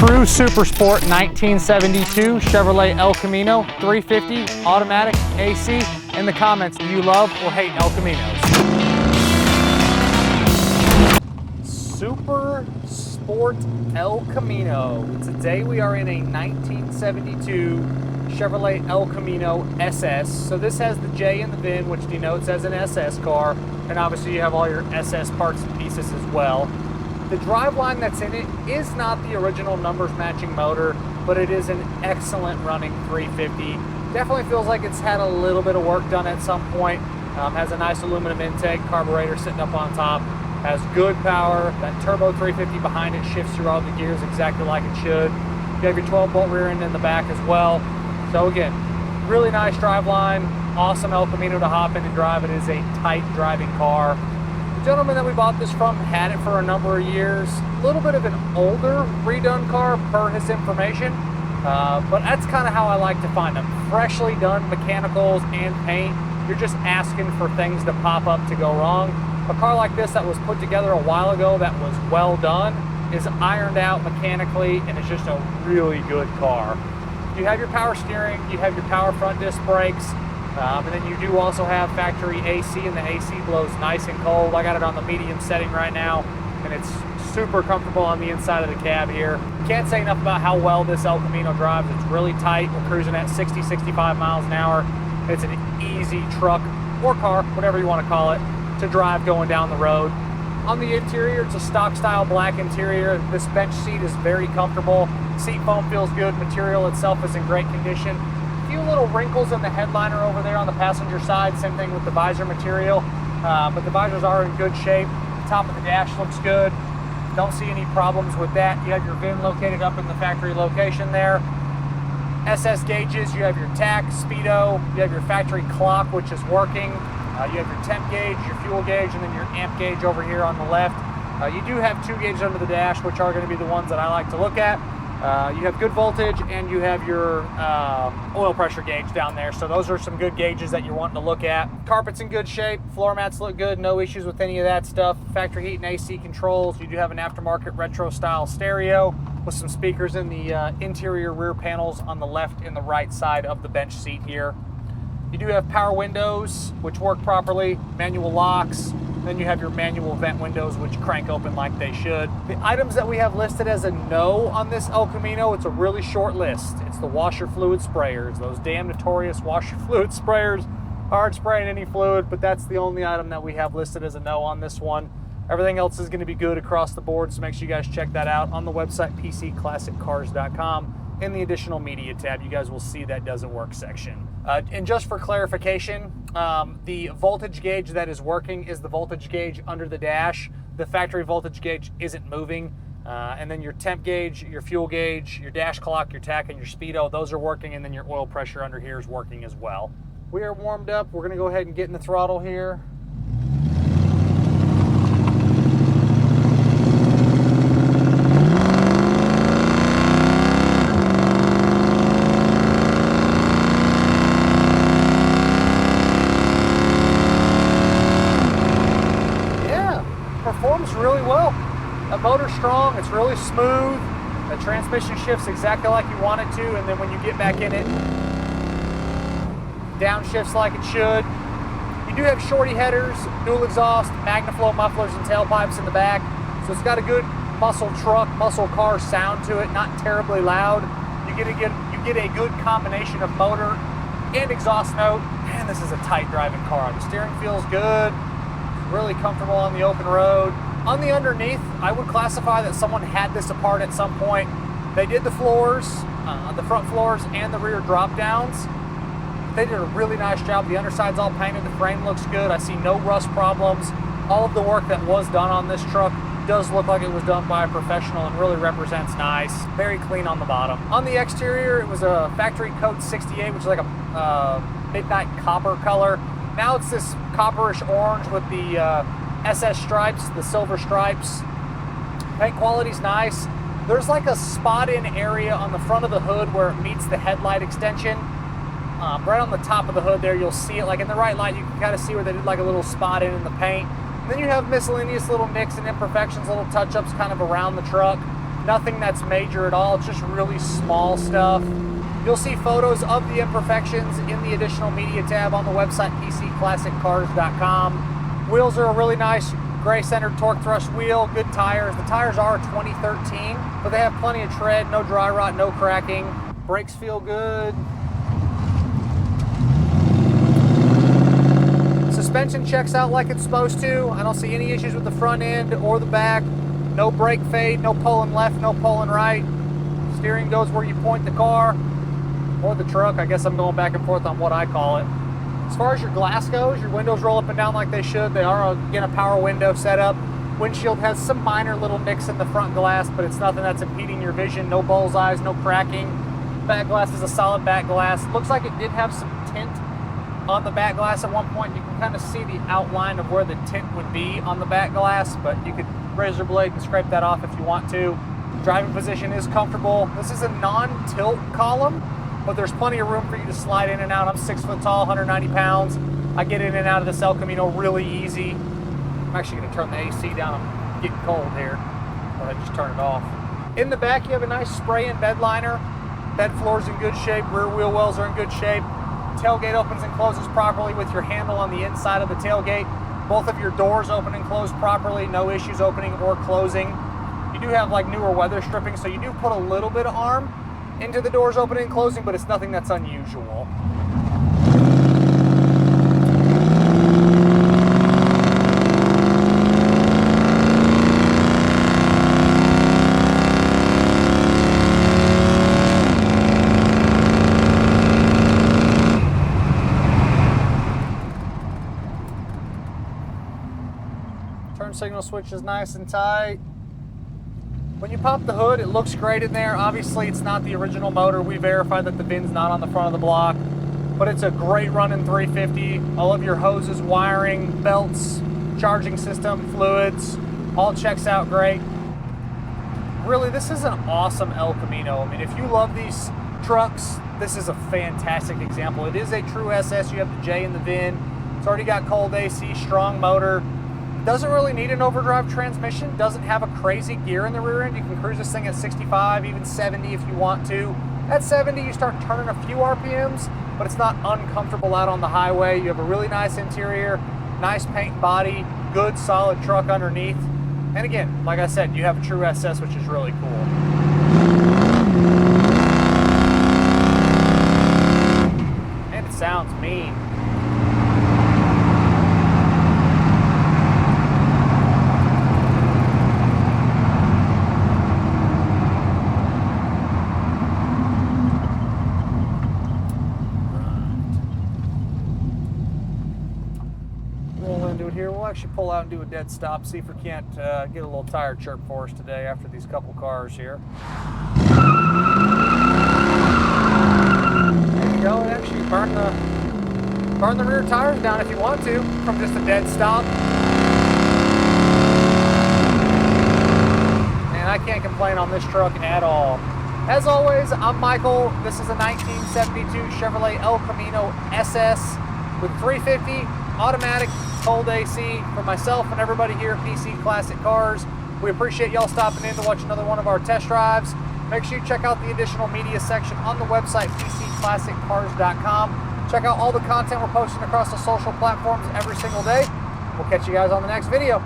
True Super Sport 1972 Chevrolet El Camino 350 automatic AC. In the comments, do you love or hate El Caminos? Super Sport El Camino. Today we are in a 1972 Chevrolet El Camino SS. So this has the J in the VIN, which denotes as an SS car, and obviously you have all your SS parts and pieces as well. The driveline that's in it is not the original numbers matching motor, but it is an excellent running 350. Definitely feels like it's had a little bit of work done at some point. Has a nice aluminum intake, carburetor sitting up on top. Has good power. That turbo 350 behind it shifts through all the gears exactly like it should. You have your 12-bolt rear end in the back as well. So again, really nice driveline. Awesome El Camino to hop in and drive. It is a tight driving car. The gentleman that we bought this from had it for a number of years. A little bit of an older redone car per his information, but that's kind of how I like to find them. Freshly done mechanicals and paint. You're just asking for things to pop up to go wrong. A car like this that was put together a while ago that was well done is ironed out mechanically, and it's just a really good car. You have your power steering, you have your power front disc brakes, and then you do also have factory AC, and the AC blows nice and cold. I got it on the medium setting right now, and it's super comfortable on the inside of the cab here. Can't say enough about how well this El Camino drives. It's really tight. We're cruising at 60, 65 miles an hour. It's an easy truck or car, whatever you want to call it, to drive going down the road. On the interior, it's a stock style black interior. This bench seat is very comfortable. Seat foam feels good. Material itself is in great condition. A few little wrinkles in the headliner over there on the passenger side. Same thing with the visor material, but the visors are in good shape. The top of the dash looks good. Don't see any problems with that. You have your VIN located up in the factory location there. SS gauges, you have your tach, speedo, you have your factory clock, which is working. You have your temp gauge, your fuel gauge, and then your amp gauge over here on the left. You do have 2 gauges under the dash, which are going to be the ones that I like to look at. You have good voltage, and you have your oil pressure gauge down there. So those are some good gauges that you're wanting to look at. Carpet's in good shape. Floor mats look good. No issues with any of that stuff. Factory heat and AC controls. You do have an aftermarket retro style stereo with some speakers in the interior rear panels on the left and the right side of the bench seat here. You do have power windows, which work properly, manual locks. Then you have your manual vent windows, which crank open like they should. The items that we have listed as a no on this El Camino, it's a really short list. It's the washer fluid sprayers. Those damn notorious washer fluid sprayers aren't spraying any fluid, but that's the only item that we have listed as a no on this one. Everything else is going to be good across the board, so make sure you guys check that out on the website, pcclassiccars.com. In the additional media tab, you guys will see that doesn't work section. And just for clarification, the voltage gauge that is working is the voltage gauge under the dash. The factory voltage gauge isn't moving. And then your temp gauge, your fuel gauge, your dash clock, your tach, and your speedo, those are working, and then your oil pressure under here is working as well. We are warmed up. We're gonna go ahead and get in the throttle here. Performs really well. The motor's strong, it's really smooth. The transmission shifts exactly like you want it to, and then when you get back in it, downshifts like it should. You do have Shorty headers, dual exhaust, Magnaflow mufflers and tailpipes in the back. So it's got a good muscle truck, muscle car sound to it, not terribly loud. You get a good combination of motor and exhaust note. Man, this is a tight driving car. The steering feels good. Really comfortable on the open road. On the underneath, I would classify that someone had this apart at some point. They did the floors, the front floors and the rear drop downs. They did a really nice job. The underside's all painted, the frame looks good. I see no rust problems. All of the work that was done on this truck does look like it was done by a professional and really represents nice. Very clean on the bottom. On the exterior, it was a factory coat 68, which is like a midnight copper color. Now it's this copperish orange with the SS stripes, the silver stripes. Paint quality's nice. There's like a spot in area on the front of the hood where it meets the headlight extension. Right on the top of the hood there, you'll see it. Like in the right light, you can kind of see where they did like a little spot in the paint. And then you have miscellaneous little nicks and imperfections, little touch-ups kind of around the truck. Nothing that's major at all. It's just really small stuff. You'll see photos of the imperfections in the additional media tab on the website, pcclassiccars.com. Wheels are a really nice gray-centered torque thrust wheel, good tires. The tires are 2013, but they have plenty of tread, no dry rot, no cracking. Brakes feel good. Suspension checks out like it's supposed to. I don't see any issues with the front end or the back. No brake fade, no pulling left, no pulling right. Steering goes where you point the car or the truck. I guess I'm going back and forth on what I call it. As far as your glass goes, your windows roll up and down like they should. They are, again, a power window setup. Windshield has some minor little nicks in the front glass, but it's nothing that's impeding your vision. No bullseyes, no cracking. Back glass is a solid back glass. Looks like it did have some tint on the back glass at one point. You can kind of see the outline of where the tint would be on the back glass, but you could razor blade and scrape that off if you want to. Driving position is comfortable. This is a non-tilt column, but there's plenty of room for you to slide in and out. I'm 6 foot tall, 190 pounds. I get in and out of this El Camino really easy. I'm actually gonna turn the AC down. I'm getting cold here, but I just turn it off. In the back, you have a nice spray-in bed liner. Bed floor's in good shape. Rear wheel wells are in good shape. Tailgate opens and closes properly with your handle on the inside of the tailgate. Both of your doors open and close properly. No issues opening or closing. You do have like newer weather stripping, so you do put a little bit of arm into the doors opening and closing, but it's nothing that's unusual. Turn signal switch is nice and tight. When you pop the hood, it looks great in there. Obviously, it's not the original motor. We verified that the VIN's not on the front of the block, but it's a great running 350. All of your hoses, wiring, belts, charging system, fluids, all checks out great. Really, this is an awesome El Camino. I mean, if you love these trucks, this is a fantastic example. It is a true SS. You have the J in the VIN. It's already got cold AC, strong motor. Doesn't really need an overdrive transmission. Doesn't have a crazy gear in the rear end. You can cruise this thing at 65, even 70 if you want to. At 70, you start turning a few RPMs, but it's not uncomfortable out on the highway. You have a really nice interior, nice paint and body, good solid truck underneath. And again, like I said, you have a true SS, which is really cool. And it sounds mean. Here, we'll actually pull out and do a dead stop, see if we can't get a little tire chirp for us today after these couple cars here. There you go. And actually burn the rear tires down if you want to from just a dead stop. And I can't complain on this truck at all. As always, I'm Michael. This is a 1972 Chevrolet El Camino SS with 350 automatic cold AC for myself and everybody here at PC Classic Cars. We appreciate y'all stopping in to watch another one of our test drives. Make sure you check out the additional media section on the website, pcclassiccars.com. Check out all the content we're posting across the social platforms every single day. We'll catch you guys on the next video.